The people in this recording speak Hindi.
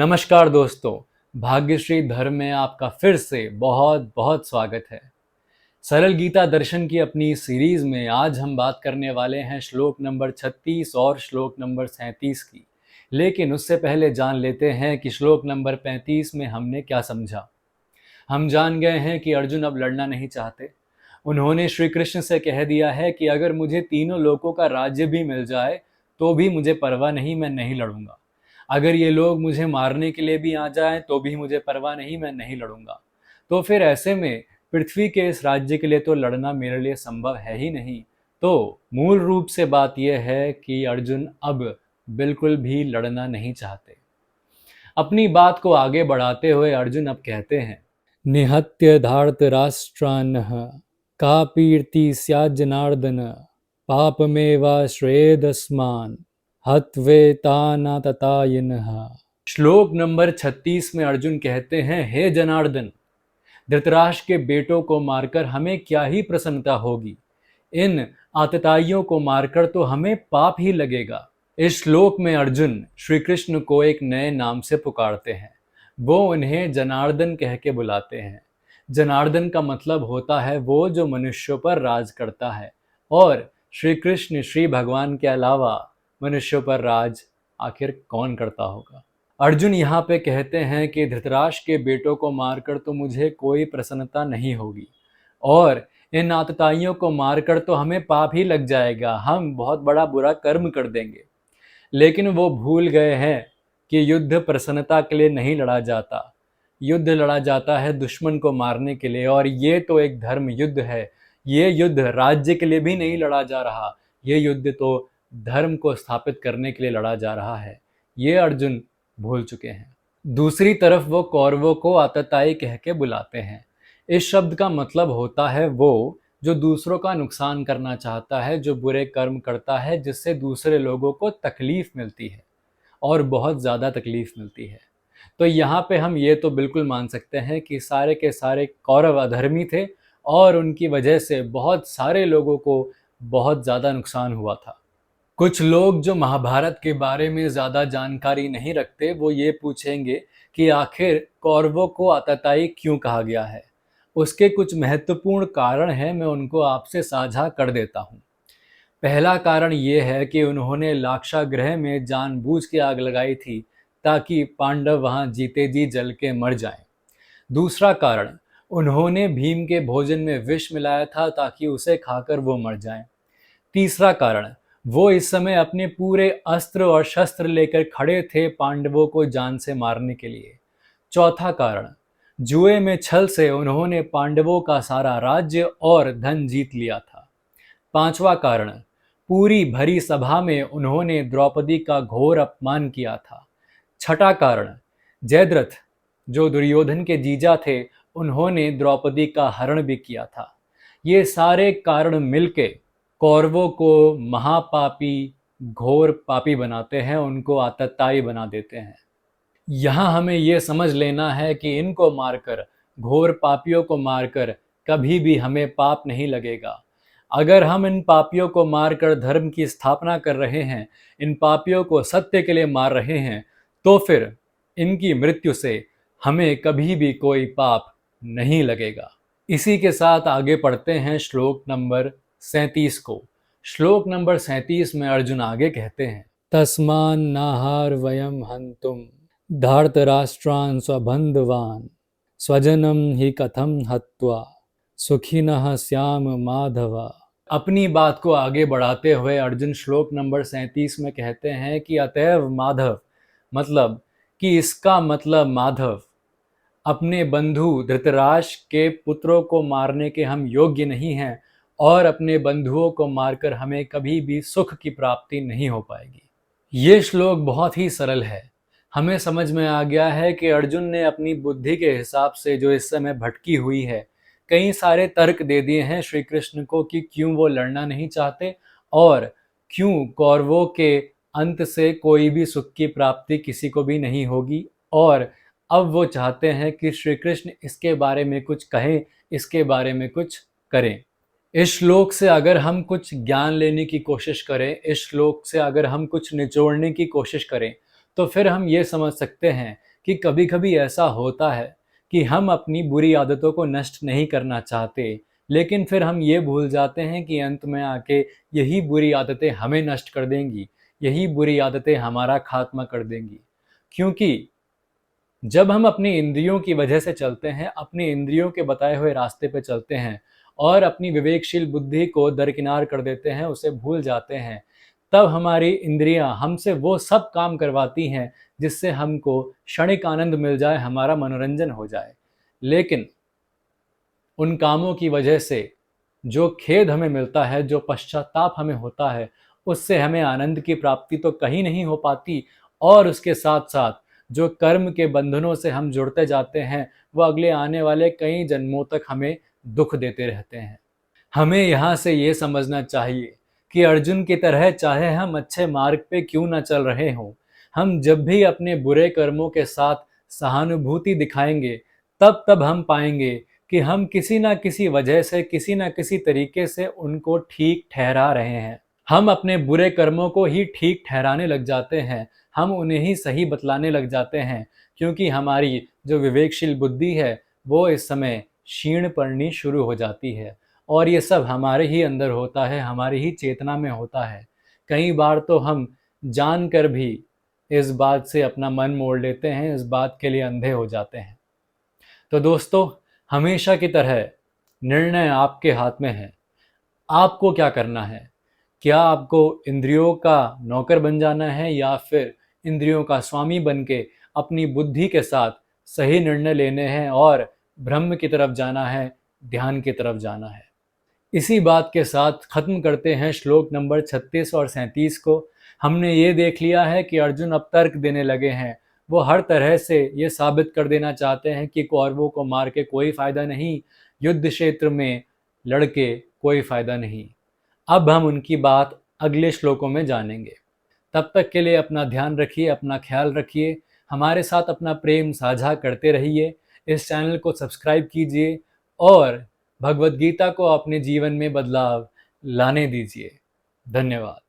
नमस्कार दोस्तों, भाग्यश्री धर्म में आपका फिर से बहुत बहुत स्वागत है। सरल गीता दर्शन की अपनी सीरीज में आज हम बात करने वाले हैं श्लोक नंबर 36 और श्लोक नंबर 37 की। लेकिन उससे पहले जान लेते हैं कि श्लोक नंबर 35 में हमने क्या समझा। हम जान गए हैं कि अर्जुन अब लड़ना नहीं चाहते। उन्होंने श्री कृष्ण से कह दिया है कि अगर मुझे तीनों लोकों का राज्य भी मिल जाए तो भी मुझे परवाह नहीं, मैं नहीं लड़ूंगा। अगर ये लोग मुझे मारने के लिए भी आ जाएं तो भी मुझे परवाह नहीं, मैं नहीं लड़ूंगा। तो फिर ऐसे में पृथ्वी के इस राज्य के लिए तो लड़ना मेरे लिए संभव है ही नहीं। तो मूल रूप से बात यह है कि अर्जुन अब बिल्कुल भी लड़ना नहीं चाहते। अपनी बात को आगे बढ़ाते हुए अर्जुन अब कहते हैं, निहत्य धार्त राष्ट्रान्नः का कीर्ति स्यात् जनार्दन पापमेवाश्रयेदस्मान् हत्वेतानाततायिनः। श्लोक नंबर 36 में अर्जुन कहते हैं, हे जनार्दन, धृतराष्ट्र के बेटों को मारकर हमें क्या ही प्रसन्नता होगी। इन आतताइयों को मारकर तो हमें पाप ही लगेगा। इस श्लोक में अर्जुन श्री कृष्ण को एक नए नाम से पुकारते हैं। वो उन्हें जनार्दन कह के बुलाते हैं। जनार्दन का मतलब होता है वो जो मनुष्यों पर राज करता है। और श्री कृष्ण श्री भगवान के अलावा मनुष्यों पर राज आखिर कौन करता होगा। अर्जुन यहाँ पे कहते हैं कि धृतराष्ट्र के बेटों को मारकर तो मुझे कोई प्रसन्नता नहीं होगी, और इन आतताइयों को मारकर तो हमें पाप ही लग जाएगा, हम बहुत बड़ा बुरा कर्म कर देंगे। लेकिन वो भूल गए हैं कि युद्ध प्रसन्नता के लिए नहीं लड़ा जाता। युद्ध लड़ा जाता है दुश्मन को मारने के लिए, और ये तो एक धर्म युद्ध है। ये युद्ध राज्य के लिए भी नहीं लड़ा जा रहा, ये युद्ध तो धर्म को स्थापित करने के लिए लड़ा जा रहा है। ये अर्जुन भूल चुके हैं। दूसरी तरफ वो कौरवों को आतताई कह के बुलाते हैं। इस शब्द का मतलब होता है वो जो दूसरों का नुकसान करना चाहता है, जो बुरे कर्म करता है जिससे दूसरे लोगों को तकलीफ मिलती है, और बहुत ज़्यादा तकलीफ मिलती है। तो यहाँ पे हम ये तो बिल्कुल मान सकते हैं कि सारे के सारे कौरव अधर्मी थे, और उनकी वजह से बहुत सारे लोगों को बहुत ज़्यादा नुकसान हुआ था। कुछ लोग जो महाभारत के बारे में ज़्यादा जानकारी नहीं रखते, वो ये पूछेंगे कि आखिर कौरवों को आतताई क्यों कहा गया है। उसके कुछ महत्वपूर्ण कारण हैं, मैं उनको आपसे साझा कर देता हूँ। पहला कारण ये है कि उन्होंने लाक्षागृह में जानबूझ के आग लगाई थी ताकि पांडव वहाँ जीते जी जल के मर जाएं। दूसरा कारण, उन्होंने भीम के भोजन में विष मिलाया था ताकि उसे खाकर वो मर जाएं। तीसरा कारण, वो इस समय अपने पूरे अस्त्र और शस्त्र लेकर खड़े थे पांडवों को जान से मारने के लिए। चौथा कारण, जुए में छल से उन्होंने पांडवों का सारा राज्य और धन जीत लिया था। पांचवा कारण, पूरी भरी सभा में उन्होंने द्रौपदी का घोर अपमान किया था। छठा कारण, जयद्रथ जो दुर्योधन के जीजा थे, उन्होंने द्रौपदी का हरण भी किया था। ये सारे कारण मिलके कौरवों को महापापी, घोर पापी बनाते हैं, उनको आतताई बना देते हैं। यहाँ हमें ये समझ लेना है कि इनको मारकर, घोर पापियों को मारकर कभी भी हमें पाप नहीं लगेगा। अगर हम इन पापियों को मारकर धर्म की स्थापना कर रहे हैं, इन पापियों को सत्य के लिए मार रहे हैं, तो फिर इनकी मृत्यु से हमें कभी भी कोई पाप नहीं लगेगा। इसी के साथ आगे पढ़ते हैं श्लोक नंबर 37 को। श्लोक नंबर 37 में अर्जुन आगे कहते हैं, तस्मान नाहार वयम हंतुम धार्तराष्ट्रान् स्वबंधवान् स्वजनम ही कथम हत्वा सुखिनः स्याम माधव। अपनी बात को आगे बढ़ाते हुए अर्जुन श्लोक नंबर 37 में कहते हैं कि अतएव माधव, मतलब कि इसका मतलब माधव, अपने बंधु धृतराष्ट्र के पुत्रों को मारने के हम योग्य नहीं हैं, और अपने बंधुओं को मारकर हमें कभी भी सुख की प्राप्ति नहीं हो पाएगी। ये श्लोक बहुत ही सरल है। हमें समझ में आ गया है कि अर्जुन ने अपनी बुद्धि के हिसाब से, जो इस समय भटकी हुई है, कई सारे तर्क दे दिए हैं श्री कृष्ण को कि क्यों वो लड़ना नहीं चाहते, और क्यों कौरवों के अंत से कोई भी सुख की प्राप्ति किसी को भी नहीं होगी। और अब वो चाहते हैं कि श्री कृष्ण इसके बारे में कुछ कहें, इसके बारे में कुछ करें। इस श्लोक से अगर हम कुछ ज्ञान लेने की कोशिश करें, इस श्लोक से अगर हम कुछ निचोड़ने की कोशिश करें, तो फिर हम ये समझ सकते हैं कि कभी कभी ऐसा होता है कि हम अपनी बुरी आदतों को नष्ट नहीं करना चाहते, लेकिन फिर हम ये भूल जाते हैं कि अंत में आके यही बुरी आदतें हमें नष्ट कर देंगी, यही बुरी आदतें हमारा खात्मा कर देंगी। क्योंकि जब हम अपनी इंद्रियों की वजह से चलते हैं, अपनी इंद्रियों के बताए हुए रास्ते पे चलते हैं और अपनी विवेकशील बुद्धि को दरकिनार कर देते हैं, उसे भूल जाते हैं, तब हमारी इंद्रियां हमसे वो सब काम करवाती हैं जिससे हमको क्षणिक आनंद मिल जाए, हमारा मनोरंजन हो जाए। लेकिन उन कामों की वजह से जो खेद हमें मिलता है, जो पश्चाताप हमें होता है, उससे हमें आनंद की प्राप्ति तो कहीं नहीं हो पाती, और उसके साथ साथ जो कर्म के बंधनों से हम जुड़ते जाते हैं, वह अगले आने वाले कई जन्मों तक हमें दुख देते रहते हैं। हमें यहाँ से ये समझना चाहिए कि अर्जुन की तरह चाहे हम अच्छे मार्ग पे क्यों ना चल रहे हों, हम जब भी अपने बुरे कर्मों के साथ सहानुभूति दिखाएंगे, तब तब हम पाएंगे कि हम किसी ना किसी वजह से, किसी ना किसी तरीके से उनको ठीक ठहरा रहे हैं। हम अपने बुरे कर्मों को ही ठीक ठहराने लग जाते हैं, हम उन्हें ही सही बतलाने लग जाते हैं, क्योंकि हमारी जो विवेकशील बुद्धि है वो इस समय क्षीण पड़नी शुरू हो जाती है। और ये सब हमारे ही अंदर होता है, हमारी ही चेतना में होता है। कई बार तो हम जानकर भी इस बात से अपना मन मोड़ लेते हैं, इस बात के लिए अंधे हो जाते हैं। तो दोस्तों, हमेशा की तरह निर्णय आपके हाथ में है। आपको क्या करना है? क्या आपको इंद्रियों का नौकर बन जाना है, या फिर इंद्रियों का स्वामी बन के अपनी बुद्धि के साथ सही निर्णय लेने हैं और ब्रह्म की तरफ जाना है, ध्यान की तरफ जाना है? इसी बात के साथ खत्म करते हैं श्लोक नंबर 36 और 37 को। हमने ये देख लिया है कि अर्जुन अब तर्क देने लगे हैं। वो हर तरह से ये साबित कर देना चाहते हैं कि कौरवों को मार के कोई फायदा नहीं, युद्ध क्षेत्र में लड़के कोई फायदा नहीं। अब हम उनकी बात अगले श्लोकों में जानेंगे। तब तक के लिए अपना ध्यान रखिए, अपना ख्याल रखिए, हमारे साथ अपना प्रेम साझा करते रहिए। इस चैनल को सब्सक्राइब कीजिए और भगवद गीता को अपने जीवन में बदलाव लाने दीजिए। धन्यवाद।